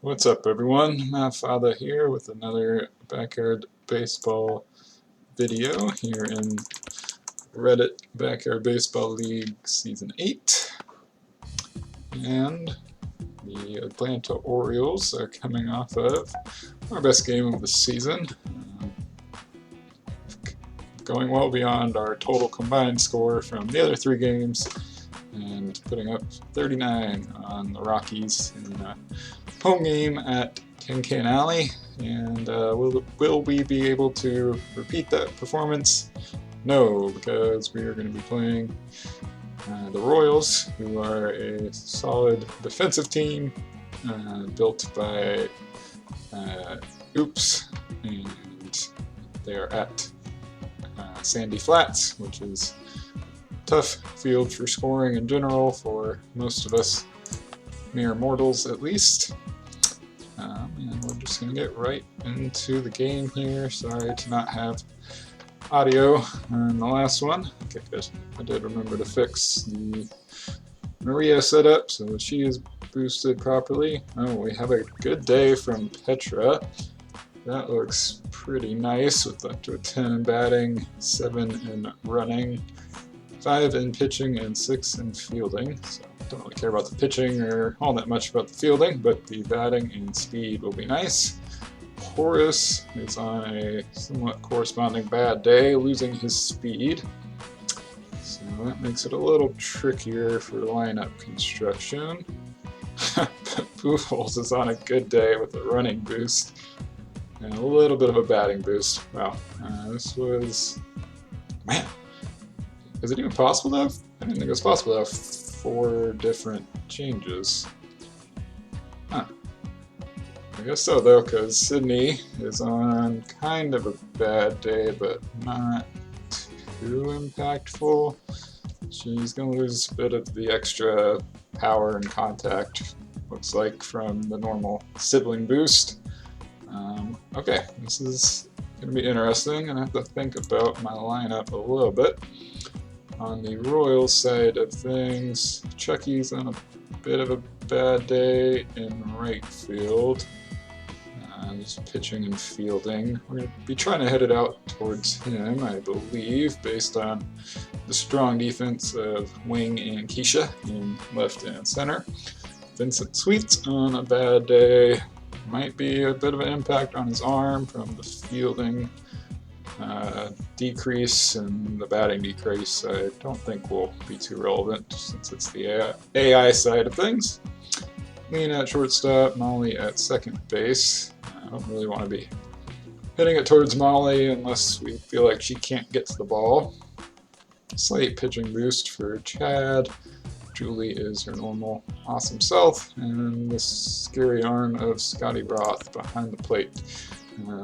What's up, everyone? Matt Father here with another Backyard Baseball video here in Reddit Backyard Baseball League Season 8. And the Atlanta Orioles are coming off of our best game of the season, going well beyond our total combined score from the other three games and putting up 39 on the Rockies in a home game at Tin Can Alley. And will we be able to repeat that performance? No, because we are going to be playing the Royals, who are a solid defensive team built by Oops, and they are at Sandy Flats, which is a tough field for scoring in general for most of us mere mortals, at least. And we're just going to get right into the game here. Sorry to not have audio on the last one. Okay, I did remember to fix the Maria setup so that she is boosted properly. Oh, we have a good day from Petra. That looks pretty nice with up to a 10 in batting, 7 in running, 5 in pitching, and 6 in fielding. So don't really care about the pitching or all that much about the fielding, but the batting and speed will be nice. Horace is on a somewhat corresponding bad day, losing his speed. So that makes it a little trickier for lineup construction. Pujols is on a good day with a running boost and a little bit of a batting boost. Wow, this was... Man, is it even possible to have? I didn't think it was possible to have 4 different changes. Huh. I guess so, though, because Sydney is on kind of a bad day, but not too impactful. She's going to lose a bit of the extra power and contact, looks like, from the normal sibling boost. Okay, this is going to be interesting, and I have to think about my lineup a little bit. On the Royals side of things, Chucky's on a bit of a bad day in right field. Just pitching and fielding. We're going to be trying to head it out towards him, I believe, based on the strong defense of Wing and Keisha in left and center. Vincent Sweet's on a bad day. Might be a bit of an impact on his arm from the fielding decrease and the batting decrease. I don't think will be too relevant since it's the AI side of things. Lean at shortstop, Molly at second base. I don't really want to be hitting it towards Molly unless we feel like she can't get to the ball. Slight pitching boost for Chad. Julie is her normal awesome self, and the scary arm of Scotty Roth behind the plate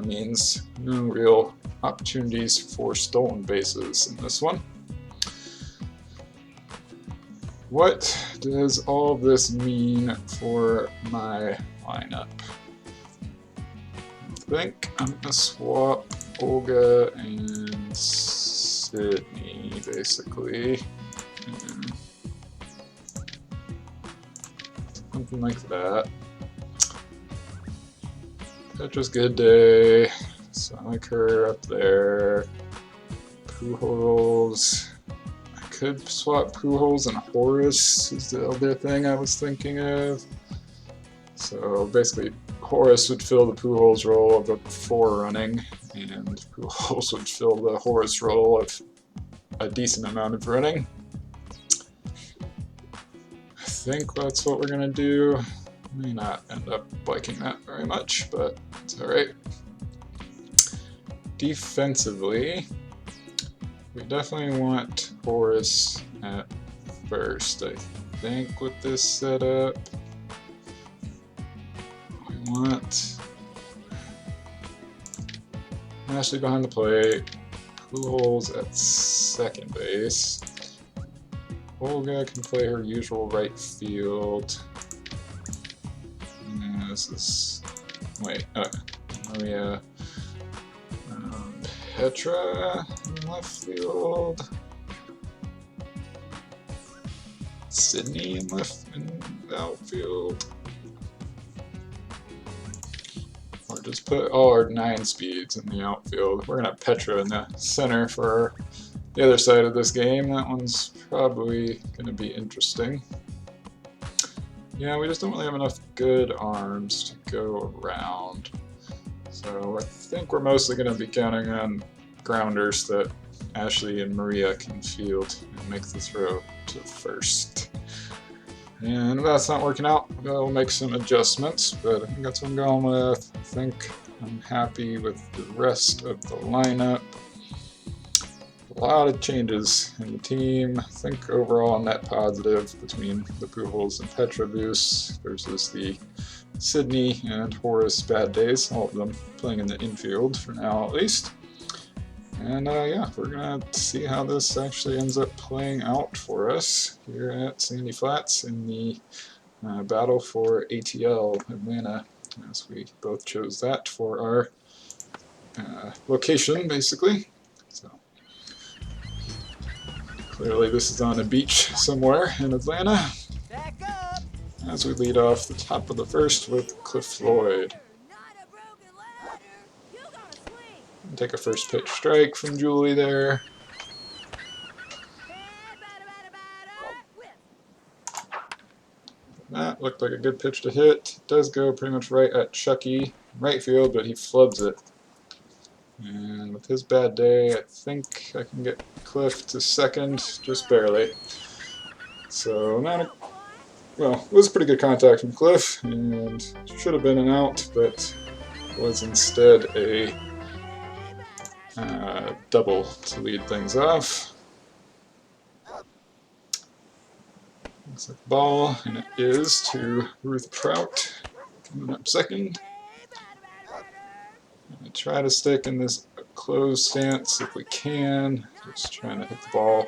means no real opportunities for stolen bases in this one. What does all of this mean for my lineup? I think I'm going to swap Olga and Sydney, basically. Something like that. Petra's good day, so I like her up there. Pujols. I could swap Pujols and Horace is the other thing I was thinking of. So basically, Horace would fill the Pujols role of a 4 running, and Pujols would fill the Horace role of a decent amount of running. I think that's what we're going to do. May not end up liking that very much, but it's alright. Defensively, we definitely want Horace at first, I think, with this setup. We want Ashley behind the plate, Pujols at second base. Olga can play her usual right field. And this is... wait, Maria... Petra in left field. Sydney in outfield. just put all our 9 speeds in the outfield. We're going to have Petra in the center for the other side of this game. That one's probably going to be interesting. Yeah, we just don't really have enough good arms to go around. So I think we're mostly going to be counting on grounders that Ashley and Maria can field and make the throw to first. And if that's not working out, we'll make some adjustments, but I think that's what I'm going with. I think I'm happy with the rest of the lineup. A lot of changes in the team. I think overall net positive between the Pujols and Petra boosts versus the Sydney and Horace bad days, all of them playing in the infield for now at least. And yeah, we're going to see how this actually ends up playing out for us here at Sandy Flats in the battle for ATL Atlanta, as we both chose that for our location, basically. So clearly this is on a beach somewhere in Atlanta, as we lead off the top of the first with Cliff Floyd. Take a first pitch strike from Julie there. That looked like a good pitch to hit. It does go pretty much right at Chucky, right field, but he flubs it. And with his bad day, I think I can get Cliff to second, just barely. So well, it was pretty good contact from Cliff, and should have been an out, but was instead a double to lead things off. Looks like the ball, and it is to Ruth Trout, coming up second. I try to stick in this closed stance if we can, just trying to hit the ball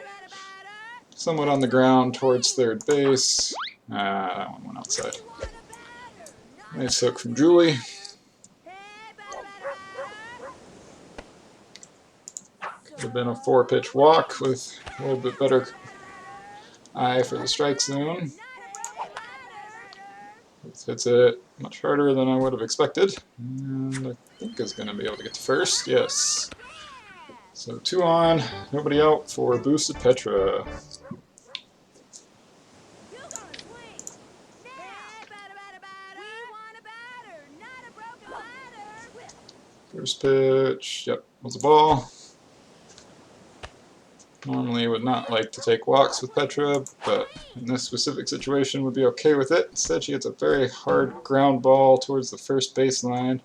somewhat on the ground towards third base. That one went outside. Nice hook from Julie. Could have been a 4-pitch walk with a little bit better eye for the strike zone. This hits it much harder than I would have expected, and I think is going to be able to get to first. Yes. So 2 on, nobody out for boosted Petra. First pitch, yep, was a ball. Normally would not like to take walks with Petra, but in this specific situation would be okay with it. Instead she gets a very hard ground ball towards the first baseline.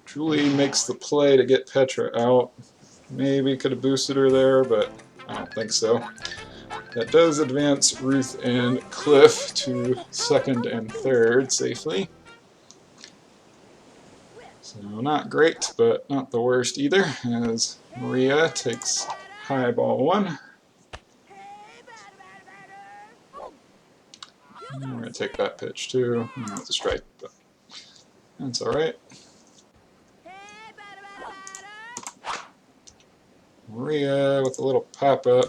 Julie makes the play to get Petra out. Maybe could have boosted her there, but I don't think so. That does advance Ruth and Cliff to second and third safely. So not great, but not the worst either, as Maria takes high ball 1. And we're going to take that pitch too. It's a strike, but that's alright. Maria with a little pop up.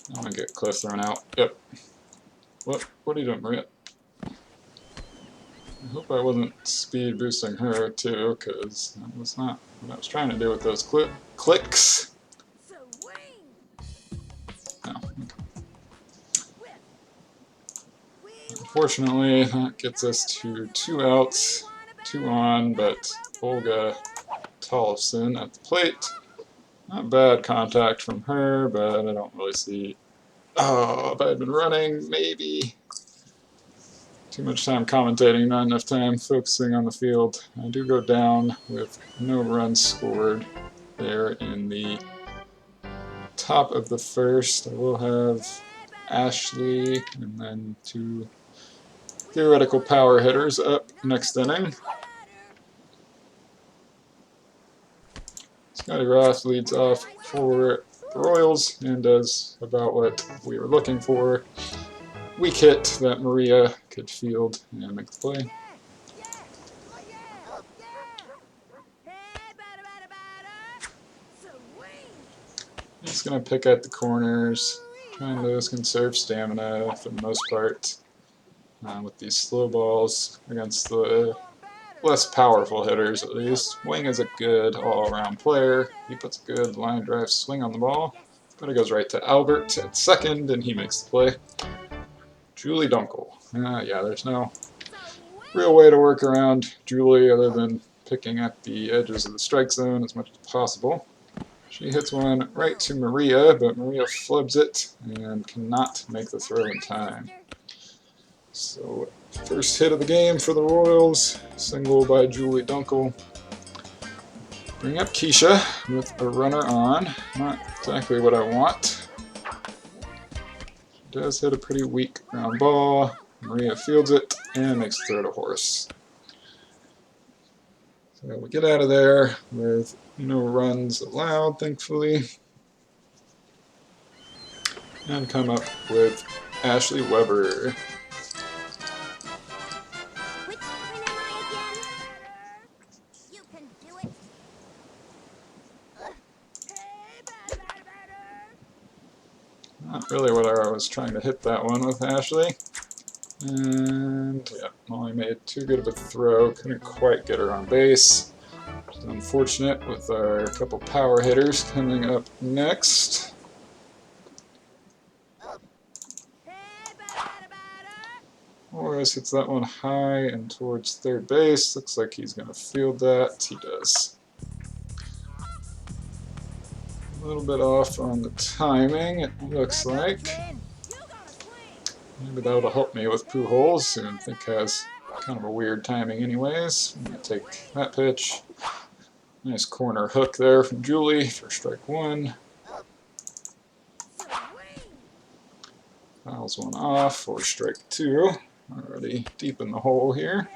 I'm going to get Cliff thrown out. Yep. What are you doing, Maria? I hope I wasn't speed boosting her too, because that was not what I was trying to do with those clicks. Oh, okay. Unfortunately, that gets us to 2 outs, 2 on, but Olga Tollefson at the plate. Not bad contact from her, but I don't really see. Oh, if I had been running, maybe. Too much time commentating, not enough time focusing on the field. I do go down with no runs scored there in the top of the first. I will have Ashley and then 2 theoretical power hitters up next inning. Scotty Ross leads off for the Royals and does about what we were looking for. Weak hit that Maria could field and make the play. Just going to pick at the corners, trying to conserve stamina for the most part with these slow balls against the less powerful hitters at least. Wing is a good all-around player. He puts a good line drive swing on the ball, but it goes right to Albert at second, and he makes the play. Julie Dunkel. Yeah, there's no real way to work around Julie other than picking at the edges of the strike zone as much as possible. She hits one right to Maria, but Maria flubs it and cannot make the throw in time. So, first hit of the game for the Royals, single by Julie Dunkel. Bring up Keisha with a runner on. Not exactly what I want. She does hit a pretty weak ground ball. Maria fields it and makes the throw to Horse. So we get out of there with no runs allowed, thankfully. And come up with Ashley Weber. Not really what I was trying to hit that one with Ashley. And yeah, only made too good of a throw. Couldn't quite get her on base. It's unfortunate with our couple power hitters coming up next. Morris hits that one high and towards third base. Looks like he's going to field that. He does. A little bit off on the timing, it looks like. Maybe that'll help me with Pujols, who I think has kind of a weird timing anyways. I'm going to take that pitch. Nice corner hook there from Julie for strike one. Fouls one off for strike two. Already deep in the hole here.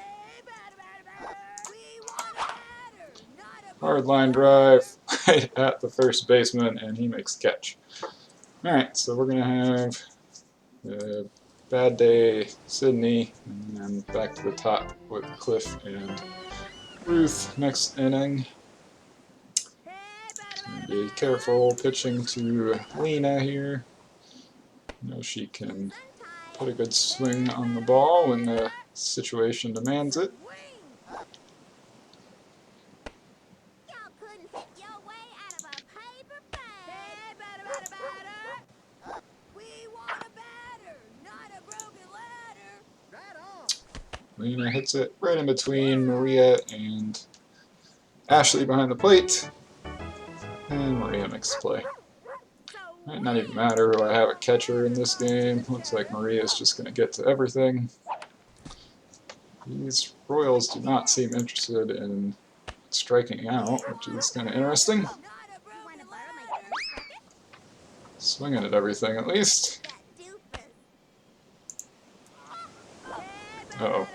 Hard line drive right at the first baseman, and he makes the catch. Alright, so we're going to have a bad day Sydney, and then back to the top with Cliff and Ruth next inning. Be careful pitching to Lena here. You know she can put a good swing on the ball when the situation demands it. Lena hits it right in between Maria and Ashley behind the plate. And Maria makes the play. Might not even matter who I have a catcher in this game. Looks like Maria's just going to get to everything. These Royals do not seem interested in striking out, which is kind of interesting. Swinging at everything at least. Uh-oh.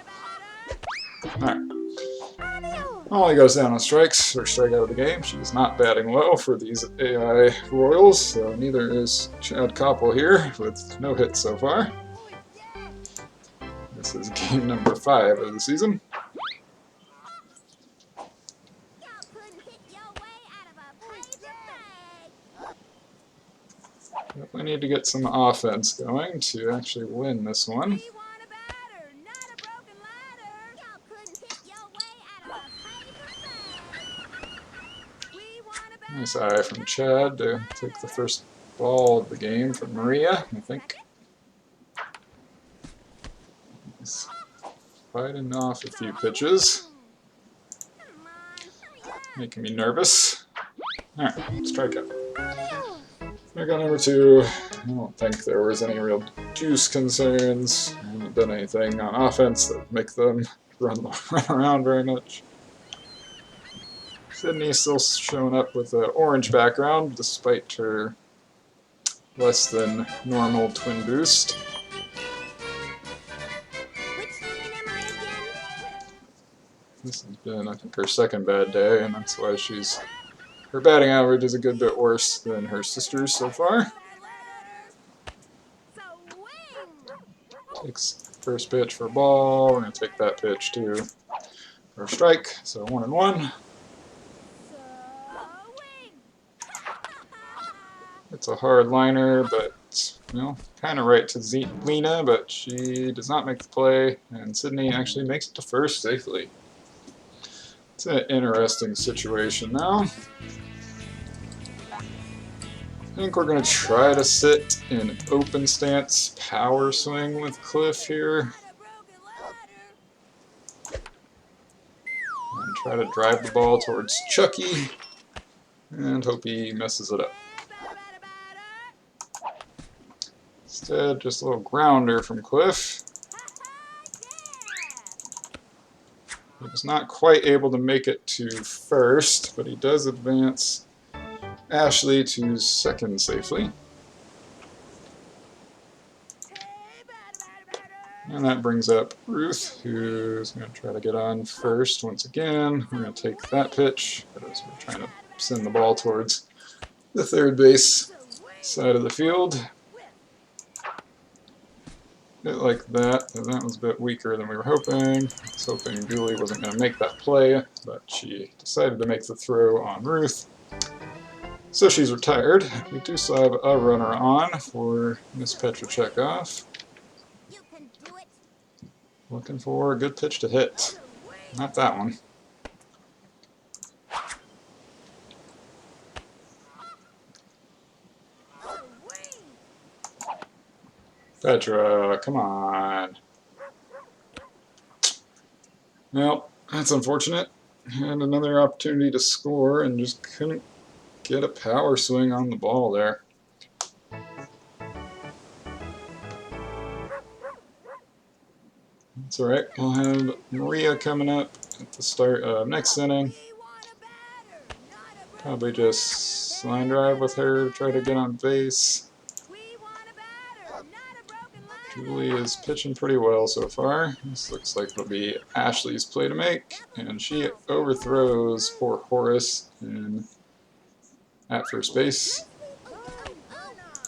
Alright. Molly goes down on strikes, or strike out of the game. She's not batting well for these AI Royals, so neither is Chad Koppel here, with no hits so far. This is game number 5 of the season. Definitely need to get some offense going to actually win this one. Nice eye from Chad to take the first ball of the game from Maria, I think. He's fighting off a few pitches. Making me nervous. Alright, strikeout. Strikeout number 2. I don't think there was any real juice concerns. I haven't done anything on offense that make them run around very much. Sydney still showing up with an orange background despite her less than normal twin boost. This has been, I think, her second bad day, and that's why her batting average is a good bit worse than her sister's so far. Takes first pitch for a ball. We're going to take that pitch too for a strike, so 1-1. It's a hard liner, but, you know, kind of right to Lena, but she does not make the play, and Sydney actually makes it to first safely. It's an interesting situation now. I think we're going to try to sit in open stance power swing with Cliff here. And try to drive the ball towards Chucky and hope he messes it up. Instead, just a little grounder from Cliff. He was not quite able to make it to first, but he does advance Ashley to second safely. And that brings up Ruth, who's going to try to get on first once again. We're going to take that pitch as we're trying to send the ball towards the third base side of the field. Bit like that, and that was a bit weaker than we were hoping. I was hoping Julie wasn't going to make that play, but she decided to make the throw on Ruth. So she's retired. We do still have a runner on for Miss Petrochekhov. Looking for a good pitch to hit. Not that one. Petra, come on. Well, that's unfortunate. Had another opportunity to score and just couldn't get a power swing on the ball there. That's alright. We'll have Maria coming up at the start of next inning. Probably just line drive with her, try to get on base. Julie is pitching pretty well so far. This looks like it'll be Ashley's play to make, and she overthrows poor Horace at first base.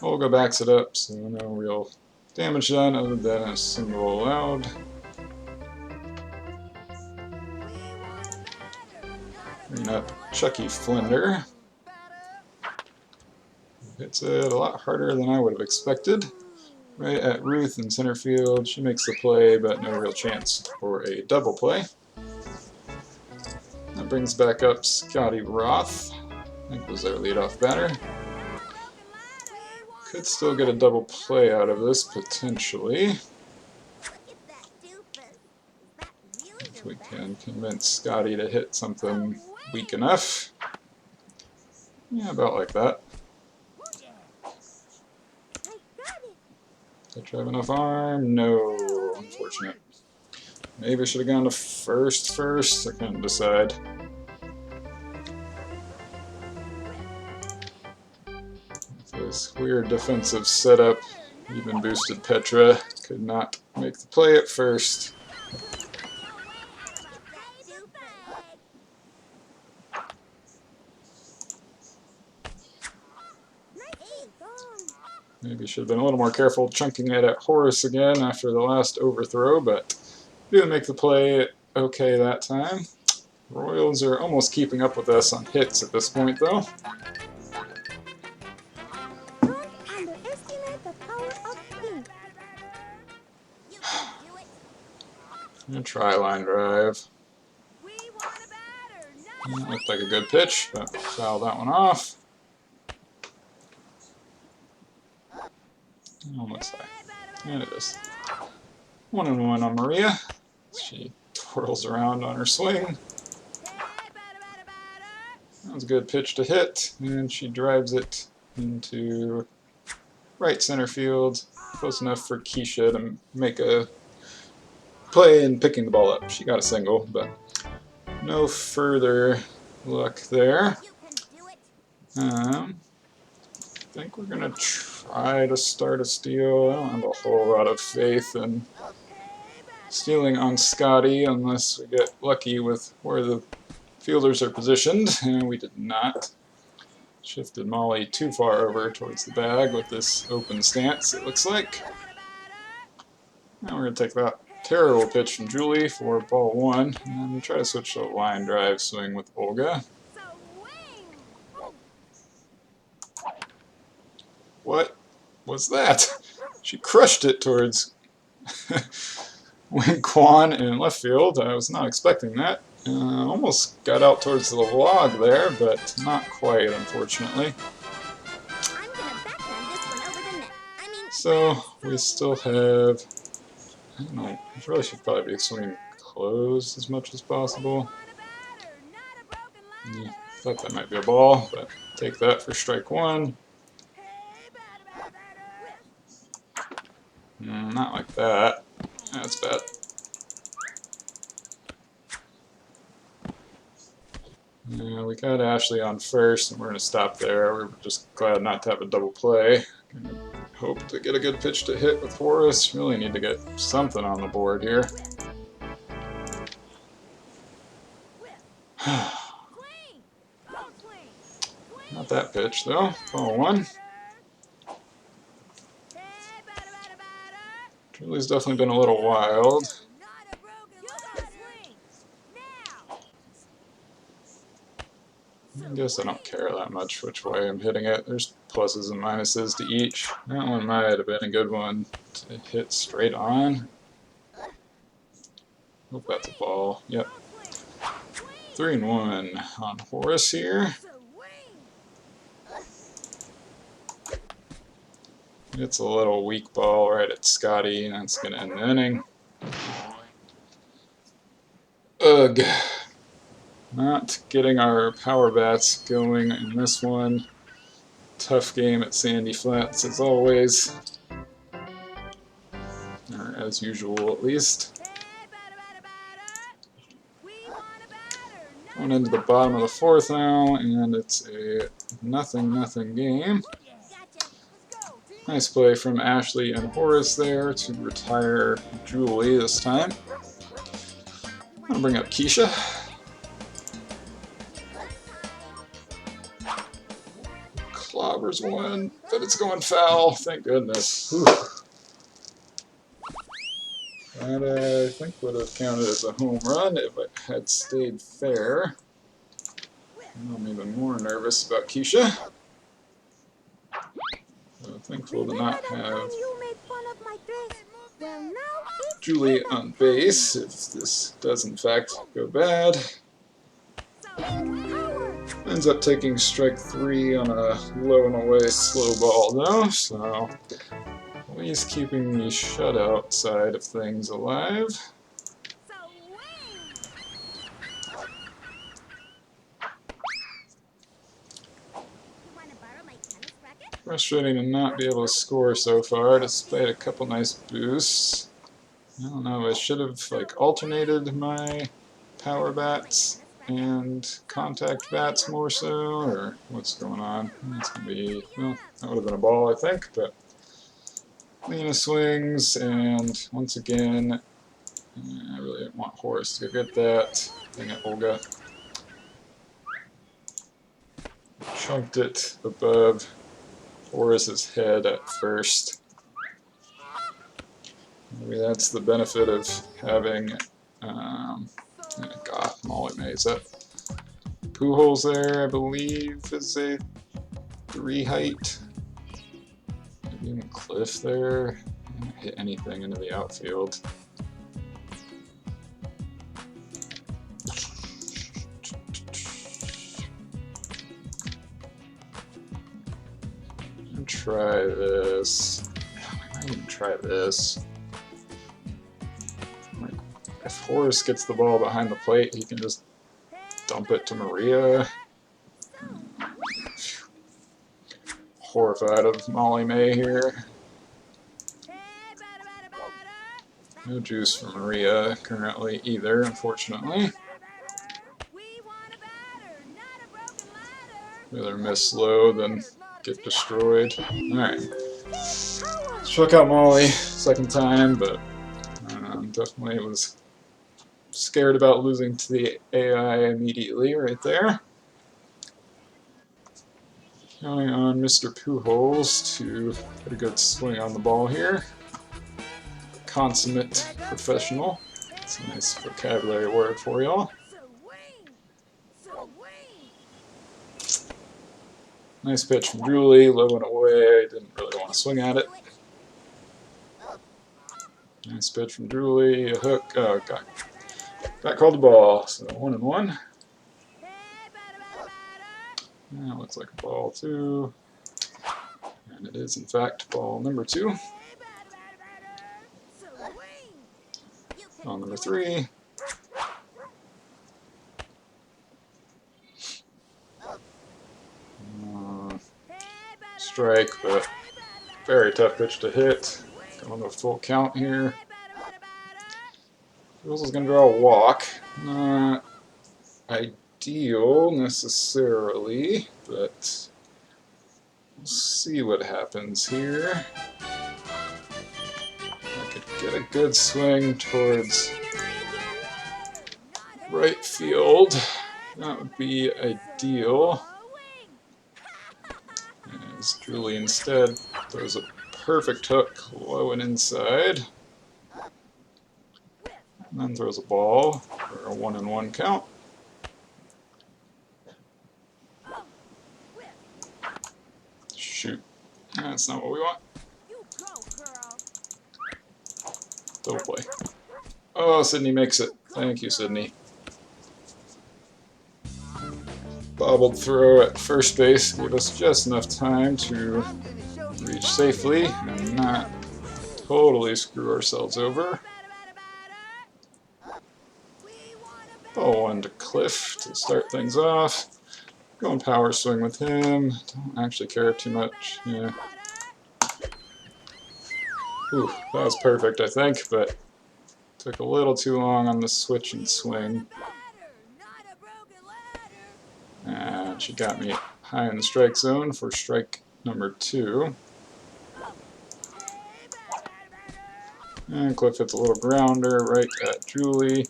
Olga backs it up, so no real damage done other than a single allowed. Bringing up Chucky Flinder. Hits it a lot harder than I would have expected. Right at Ruth in center field. She makes the play, but no real chance for a double play. That brings back up Scotty Roth. I think was their leadoff batter. Could still get a double play out of this, potentially. If we can convince Scotty to hit something weak enough. Yeah, about like that. Did you have enough arm? No, unfortunate. Maybe I should have gone to first. I couldn't decide. This weird defensive setup even boosted Petra. Could not make the play at first. Maybe should have been a little more careful chunking it at Horace again after the last overthrow, but didn't make the play okay that time. Royals are almost keeping up with us on hits at this point, though. I'm gonna try line drive. Looked like a good pitch, but foul that one off. Looks like. And it is. 1-1 on Maria. She twirls around on her swing. That was a good pitch to hit, and she drives it into right center field. Close enough for Keisha to make a play in picking the ball up. She got a single, but no further luck there. I think we're going to try to start a steal. I don't have a whole lot of faith in stealing on Scotty unless we get lucky with where the fielders are positioned, and we did not. Shifted Molly too far over towards the bag with this open stance, it looks like. Now we're going to take that terrible pitch from Julie for ball one, and then try to switch to a line drive swing with Olga. What was that? She crushed it towards Wing Kwan in left field. I was not expecting that. Almost got out towards the log there, but not quite, unfortunately. So we still have, I don't know, I really should probably be swinging close as much as possible. Yeah, thought that might be a ball, but take that for strike one. Not like that. That's bad. Yeah, we got Ashley on first, and we're going to stop there. We're just glad not to have a double play. Hope to get a good pitch to hit with Horace. Really need to get something on the board here. Not that pitch, though. Ball one. Julie's definitely been a little wild. I guess I don't care that much which way I'm hitting it. There's pluses and minuses to each. That one might have been a good one to hit straight on. Hope that's a ball. Yep. 3-1 on Horace here. It's a little weak ball right at Scotty, and that's going to end the inning. Ugh. Not getting our power bats going in this one. Tough game at Sandy Flats as always. Or as usual, at least. Going into the bottom of the fourth now, and it's a 0-0 game. Nice play from Ashley and Horace there to retire Julie this time. I'm going to bring up Keisha. Clobbers one, but it's going foul. Thank goodness. Whew. That I think would have counted as a home run if it had stayed fair. I'm even more nervous about Keisha. So thankful to not have Julie on base if this does in fact go bad. Ends up taking strike 3 on a low and away slow ball though, so at least keeping the shutout side of things alive. Frustrating to not be able to score so far, despite a couple nice boosts. I don't know, I should have like alternated my power bats and contact bats more so, or what's going on? It's gonna be, well, that would have been a ball, I think, but Lena swings, and once again, I really didn't want Horace to get that. Dang it, Olga. Chunked it above Horace's head at first. Maybe that's the benefit of having, God, Molly Mays up. Pujols there, I believe, is a 3 height. Maybe even Cliff there. I didn't hit anything into the outfield. Try this. I might even try this. If Horace gets the ball behind the plate, he can just dump it to Maria. Horrified of Molly May here. No juice for Maria currently either, unfortunately. Rather miss low than get destroyed. Alright. Struck out Molly second time, but definitely was scared about losing to the AI immediately right there. Counting on Mr. Pujols to get a good swing on the ball here. Consummate professional. That's a nice vocabulary word for y'all. Nice pitch from Julie, low and away. Didn't really want to swing at it. Nice pitch from Julie, a hook. Oh, God. Got called the ball, so 1-1. That looks like a ball too. And it is, in fact, ball number 2. Ball number 3. Strike, but very tough pitch to hit. Going to a full count here. Jules is going to draw a walk. Not ideal necessarily, but we'll see what happens here. I could get a good swing towards right field. That would be ideal. As Julie instead throws a perfect hook low and inside. And then throws a ball for a 1-1 count. Shoot. That's not what we want. Double play. Oh, Sydney makes it. Thank you, Sydney. Bobbled throw at first base gave us just enough time to reach safely and not totally screw ourselves over. Ball 1 to Cliff to start things off. Going power swing with him. Don't actually care too much. Yeah. Ooh, that was perfect, I think, but took a little too long on the switch and swing. And she got me high in the strike zone for strike number 2. And Cliff hits a little grounder right at Julie.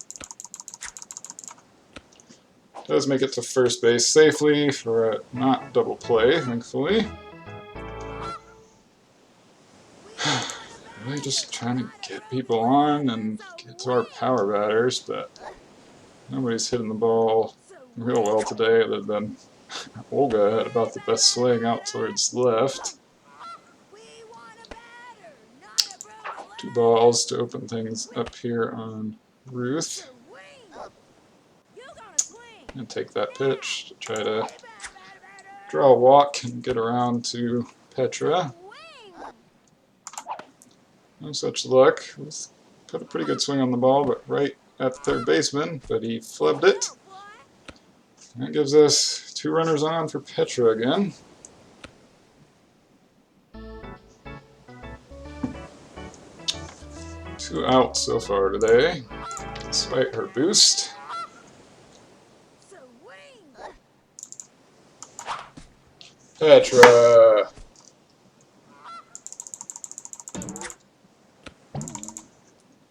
Does make it to first base safely for a not double play, thankfully. Really just trying to get people on and get to our power batters, but nobody's hitting the ball real well today other than Olga had about the best swing out towards left. 2 balls to open things up here on Ruth. And take that pitch to try to draw a walk and get around to Petra. No such luck. Put a pretty good swing on the ball, but right at the third baseman, but he flubbed it. That gives us 2 runners on for Petra again. Two out so far today, despite her boost. Petra!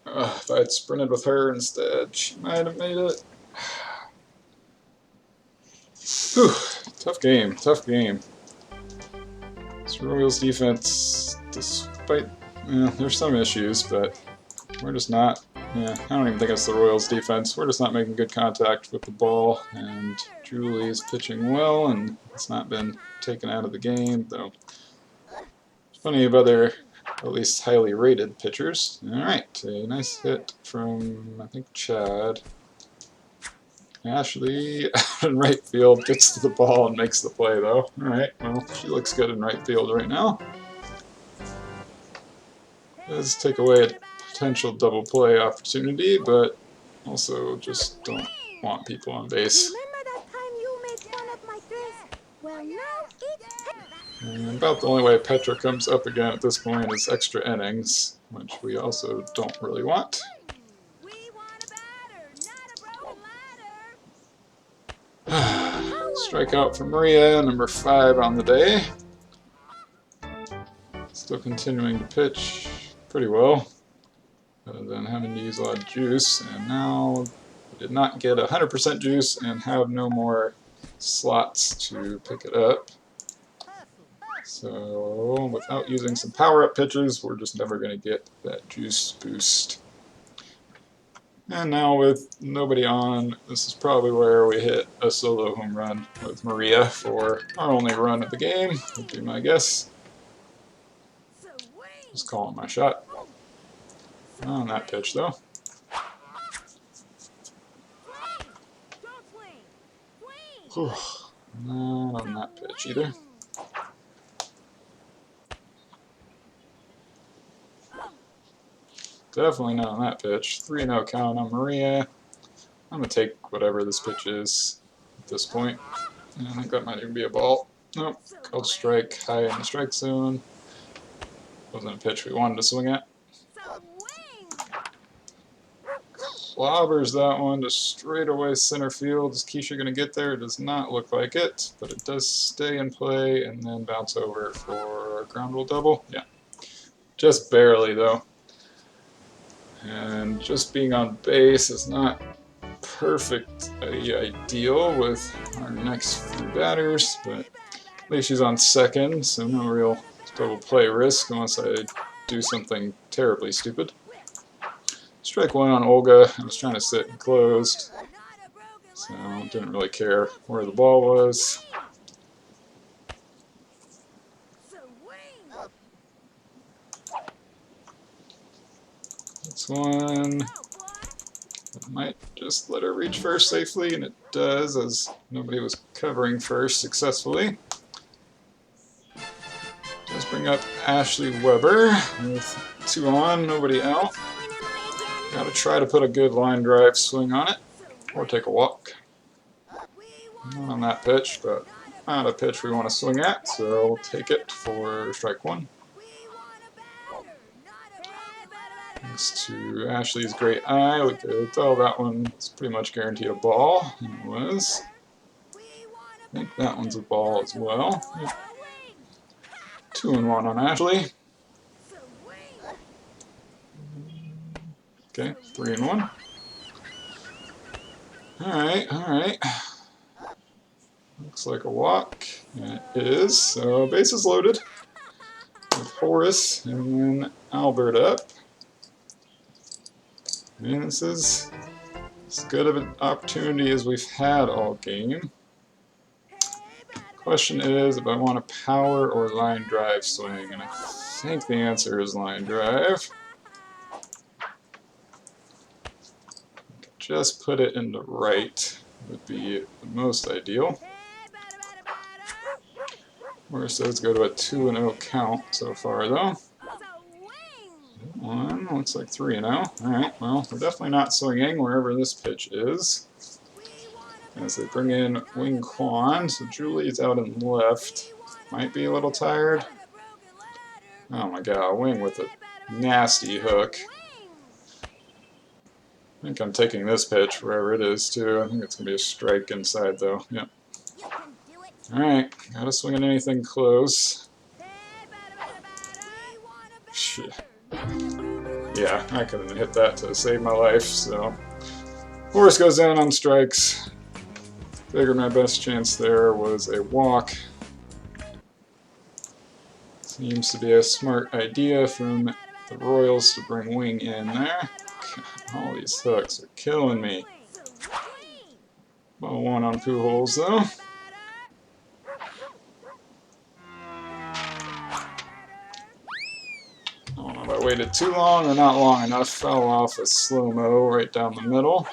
If I had sprinted with her instead, she might have made it. Whew, tough game, tough game. This Royals defense, despite, there's some issues, but we're just not, I don't even think it's the Royals defense. We're just not making good contact with the ball, and Julie is pitching well, and it's not been taken out of the game, though. There's plenty of other, at least highly rated pitchers. Alright, a nice hit from, I think, Chad. Ashley in right field gets to the ball and makes the play, though. Alright, well, she looks good in right field right now. Does take away a potential double play opportunity, but also just don't want people on base. And about the only way Petra comes up again at this point is extra innings, which we also don't really want. Strikeout for Maria, number 5 on the day. Still continuing to pitch pretty well, other than having to use a lot of juice. And now we did not get 100% juice and have no more slots to pick it up. So without using some power-up pitches, we're just never going to get that juice boost. And now with nobody on, this is probably where we hit a solo home run with Maria for our only run of the game, would be my guess. Just calling my shot. On that pitch, though. Whew. Not on that pitch either. Definitely not on that pitch. 3-0 count on Maria. I'm going to take whatever this pitch is at this point. I think that might even be a ball. Nope. Called strike, high in the strike zone. Wasn't a pitch we wanted to swing at. Clobbers that one to straightaway center field. Is Keisha going to get there? It does not look like it, but it does stay in play and then bounce over for a ground rule double. Yeah. Just barely, though. And just being on base is not perfect ideal with our next few batters, but at least she's on second, so no real double play risk unless I do something terribly stupid. Strike one on Olga. I was trying to sit and closed, so didn't really care where the ball was. This one, I might just let her reach first safely, and it does, as nobody was covering first successfully. Does bring up Ashley Weber with 2 on, nobody out. Gotta try to put a good line drive swing on it, or take a walk. Not on that pitch, but not a pitch we want to swing at, so we'll take it for strike one. Thanks to Ashley's great eye, we could tell that one was pretty much guaranteed a ball, and it was. I think that one's a ball as well. Yep. 2-1 on Ashley. Okay, 3-1. Alright. Looks like a walk. And it is. So bases loaded with Horace and then Albert up. And this is as good of an opportunity as we've had all game. Question is if I want a power or line drive swing, and I think the answer is line drive. Just put it in the right would be the most ideal. Horace says go to a 2-0 count so far though. 1, looks like 3-0. Alright, well, we're definitely not swinging wherever this pitch is. As they bring in Wing Quan, so Julie's out in left. Might be a little tired. Oh my god, Wing with a nasty hook. I think I'm taking this pitch wherever it is too. I think it's going to be a strike inside though. Yep. Alright, gotta swing at anything close. Shit. Yeah, I couldn't hit that to save my life, so. Horace goes down on strikes. Figured my best chance there was a walk. Seems to be a smart idea from the Royals to bring Wing in there. All these hooks are killing me. Ball 1 on Pujols though. I don't know if I waited too long or not long enough. Fell off a slow-mo right down the middle.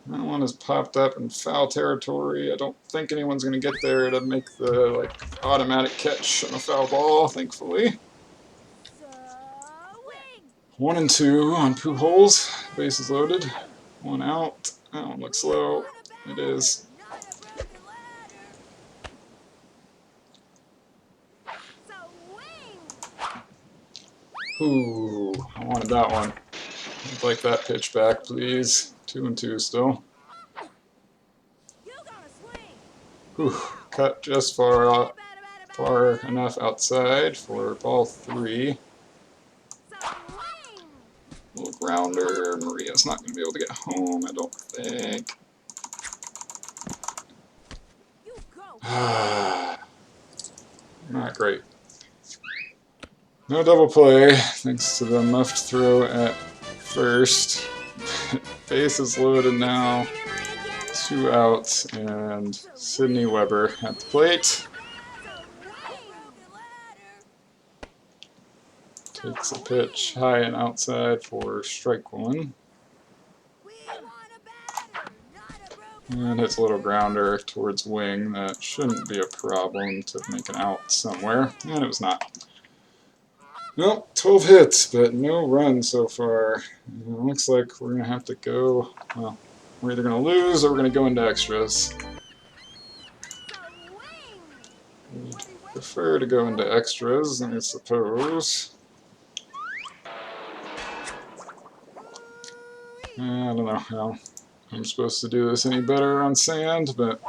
That one has popped up in foul territory. I don't think anyone's going to get there to make the automatic catch on a foul ball, thankfully. 1 and 2 on Pujols. Bases loaded. 1 out. That one looks low. It is. Ooh, I wanted that one. I'd like that pitch back, please. 2 and 2 still. Whew, cut just far enough outside for ball 3. Little grounder. Maria's not going to be able to get home, I don't think. Not great. No double play, thanks to the muffed throw at first. Base is loaded now. 2 outs, and Sydney Weber at the plate. Takes a pitch high and outside for strike 1. And hits a little grounder towards wing that shouldn't be a problem to make an out somewhere, and it was not. Well, 12 hits, but no run so far. It looks like we're going to have to go, well, we're either going to lose or we're going to go into extras. We'd prefer to go into extras, I suppose. I don't know how I'm supposed to do this any better on sand, but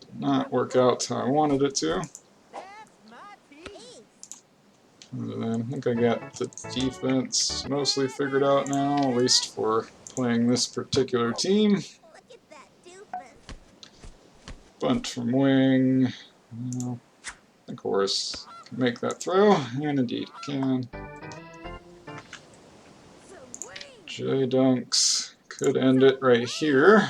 did not work out how I wanted it to. And then I think I got the defense mostly figured out now, at least for playing this particular team. Bunt from wing. Well, of course, can make that throw, and indeed it can. J-Dunks could end it right here.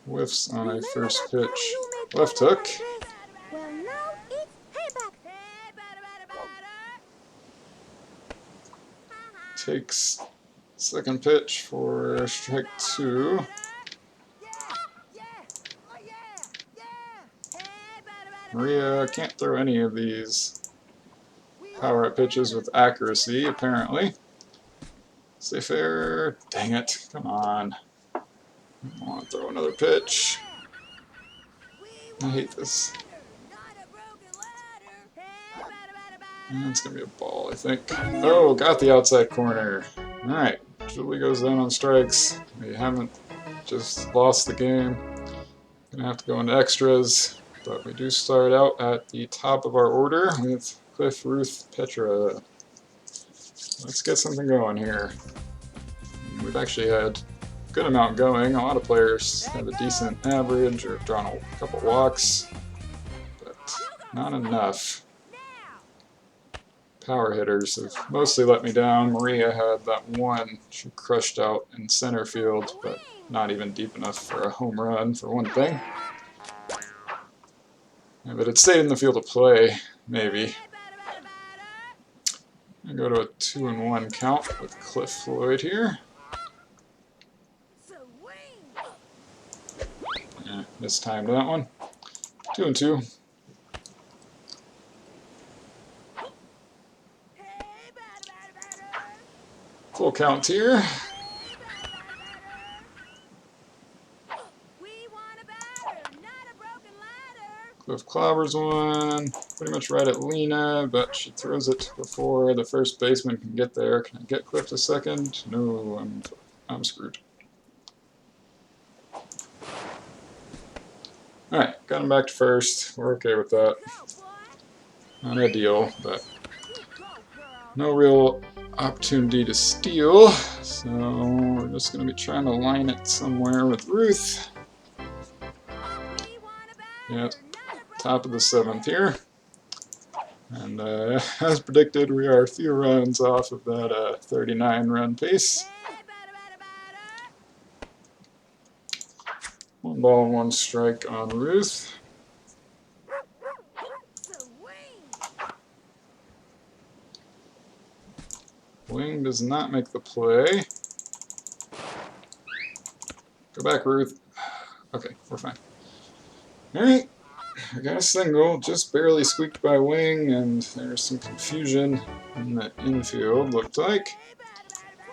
Whiffs on a first pitch left hook. Takes second pitch for strike 2. Maria can't throw any of these power-up pitches with accuracy, apparently. Stay fair. Dang it. Come on. I want to throw another pitch. I hate this. It's going to be a ball, I think. Oh, got the outside corner. Alright, Julie goes down on strikes. We haven't just lost the game. Going to have to go into extras. But we do start out at the top of our order with Cliff, Ruth, Petra. Let's get something going here. We've actually had a good amount going. A lot of players have a decent average or drawn a couple walks, but not enough. Power hitters have mostly let me down. Maria had that one she crushed out in center field, but not even deep enough for a home run, for one thing. If it had stayed in the field of play, maybe. I go to a 2-1 count with Cliff Floyd here. Yeah, mistimed that one. 2-2. Full count here. Cliff clobbers one, pretty much right at Lena, but she throws it before the first baseman can get there. Can I get Cliff to second? No, I'm screwed. Alright, got him back to first. We're okay with that. Not ideal, but no real opportunity to steal, so we're just going to be trying to line it somewhere with Ruth. Yeah, top of the 7th here. And as predicted, we are a few runs off of that 39-run pace. 1 ball, 1 strike on Ruth. Wing does not make the play. Go back, Ruth. Okay, we're fine. Alright, I got a single, just barely squeaked by Wing, and there's some confusion in the infield, looked like.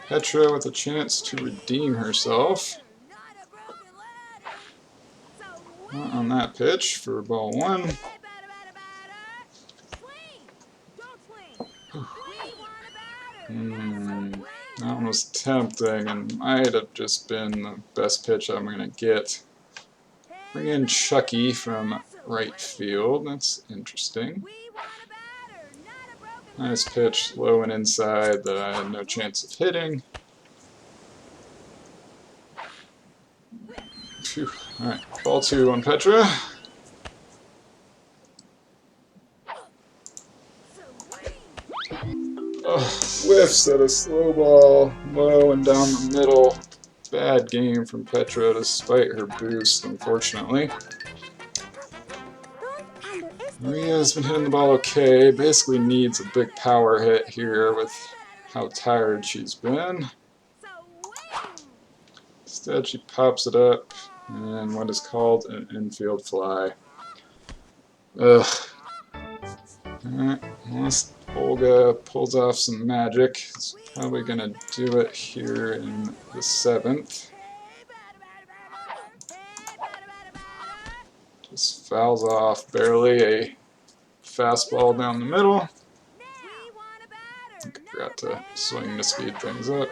Petra with a chance to redeem herself. Not on that pitch for ball 1. That one was tempting and might have just been the best pitch I'm going to get. Bring in Chucky from right field. That's interesting. Nice pitch, low and inside that I had no chance of hitting. Phew. Alright, ball 2 on Petra. Oh, whiffs at a slow ball, low and down the middle. Bad game from Petra despite her boost, unfortunately. Maria's been hitting the ball okay, basically needs a big power hit here with how tired she's been. Instead, she pops it up in what is called an infield fly. Ugh. Alright, unless Olga pulls off some magic, it's probably gonna do it here in the 7th. Just fouls off barely a fastball down the middle. I forgot to swing to speed things up.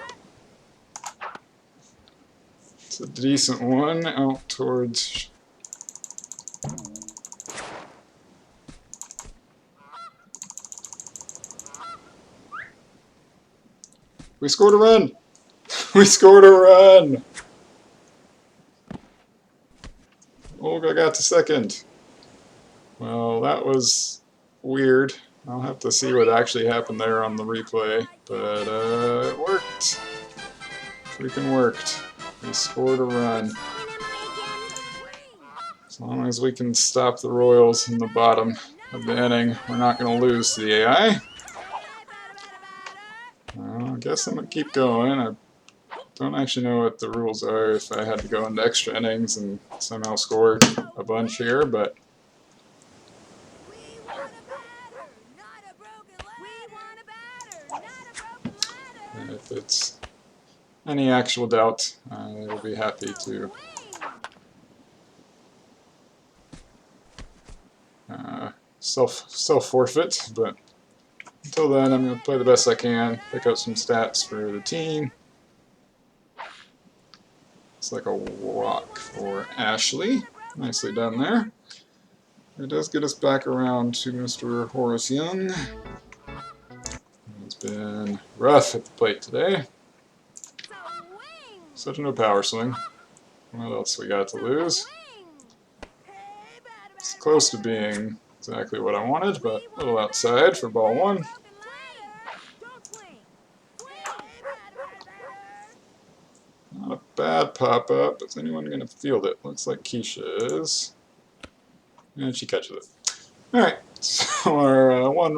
It's a decent one out towards. We scored a run! We scored a run! Olga got to second. Well, that was weird. I'll have to see what actually happened there on the replay, but it worked. Freaking worked. We scored a run. As long as we can stop the Royals in the bottom of the inning, we're not going to lose to the AI. I guess I'm going to keep going. I don't actually know what the rules are if I had to go into extra innings and somehow score a bunch here, but if it's any actual doubt, I will be happy to self forfeit, but until then I'm going to play the best I can, pick up some stats for the team. It's like a walk for Ashley. Nicely done there. It does get us back around to Mr. Horace Young. It's been rough at the plate today. Such a no power swing. What else we got to lose? It's close to being exactly what I wanted, but a little outside for ball 1. Not a bad pop-up. Is anyone going to field it? Looks like Keisha is. And she catches it. Alright, so our 1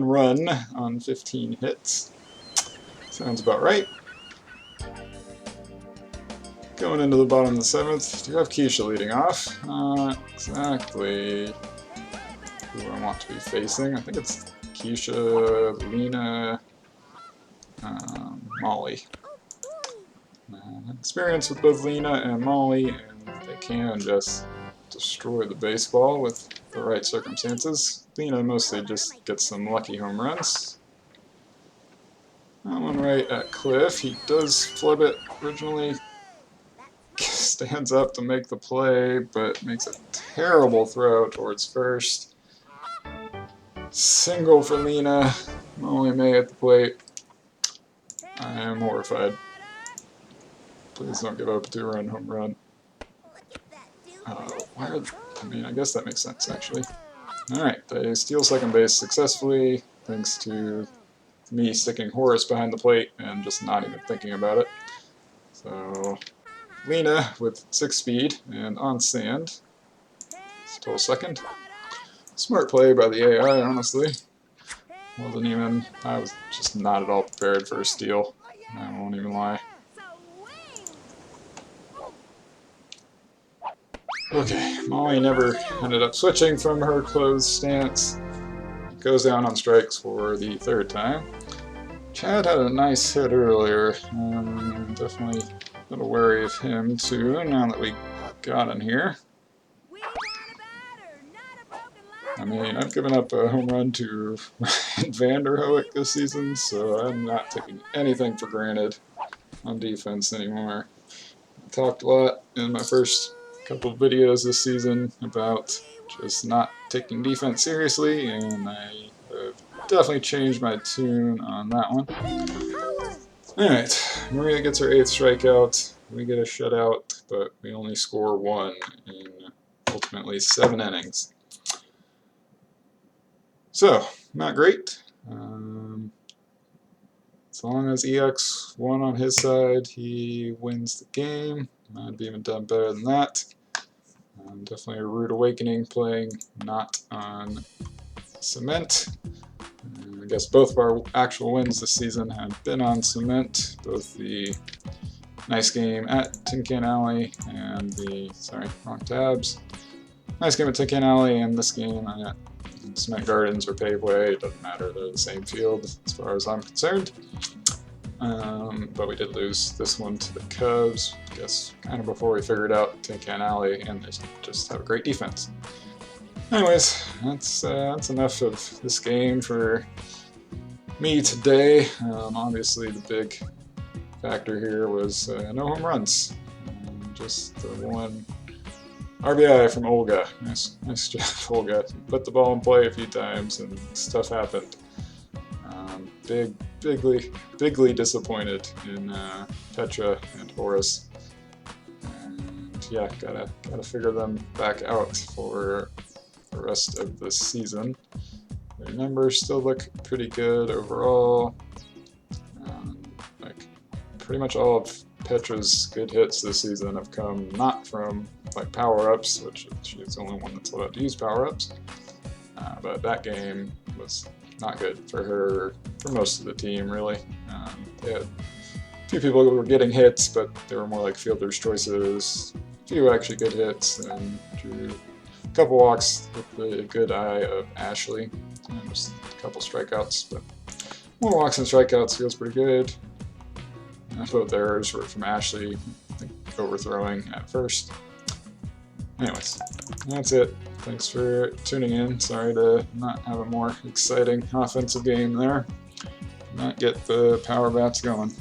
run on 15 hits. Sounds about right. Going into the bottom of the 7th, do you have Keisha leading off? Not exactly who I want to be facing. I think it's Keisha, Lena, Molly. Experience with both Lena and Molly, and they can just destroy the baseball with the right circumstances. Lena mostly just gets some lucky home runs. That one right at Cliff. He does flip it originally. Stands up to make the play, but makes a terrible throw towards first. Single for Lena. Molly May at the plate. I am horrified. Please don't give up a 2-run home run. I guess that makes sense, actually. Alright, they steal second base successfully, thanks to me sticking Horace behind the plate and just not even thinking about it. So, Lena with 6 speed and on sand. Still second. Smart play by the AI, honestly. I was just not at all prepared for a steal. I won't even lie. Okay, Molly never ended up switching from her closed stance. Goes down on strikes for the 3rd time. Chad had a nice hit earlier. Definitely a little wary of him too, now that we got in here. I mean, I've given up a home run to Vanderhoek this season, so I'm not taking anything for granted on defense anymore. I talked a lot in my first couple of videos this season about just not taking defense seriously, and I have definitely changed my tune on that one. Alright, Maria gets her 8th strikeout. We get a shutout, but we only score 1 in ultimately 7 innings. So, not great. As long as EX won on his side, he wins the game. Might have even done better than that. Definitely a rude awakening playing not on cement. I guess both of our actual wins this season have been on cement. Both the Nice game at Tin Can Alley and sorry, wrong tabs. Nice game at Tin Can Alley and this game at Cement Gardens or Paveway. It doesn't matter, they're the same field as far as I'm concerned. But we did lose this one to the Cubs, I guess kind of before we figured out Tin Can Alley, and they just have a great defense. Anyways, that's enough of this game for me today. Obviously the big factor here was no home runs. Just the one RBI from Olga. Nice job, Olga. Put the ball in play a few times and stuff happened. Bigly disappointed in Petra and Horace. And yeah, gotta figure them back out for the rest of the season. Their numbers still look pretty good overall. Like pretty much all of Petra's good hits this season have come not from like power-ups, which she's the only one that's allowed to use power-ups. But that game was not good for her, for most of the team really. They had a few people who were getting hits, but they were more like fielder's choices. A few actually good hits, and drew a couple walks with the good eye of Ashley. And just a couple strikeouts, but more walks and strikeouts feels pretty good. Both errors were from Ashley, I think overthrowing at first. Anyways, that's it. Thanks for tuning in. Sorry to not have a more exciting offensive game there. Not get the power bats going.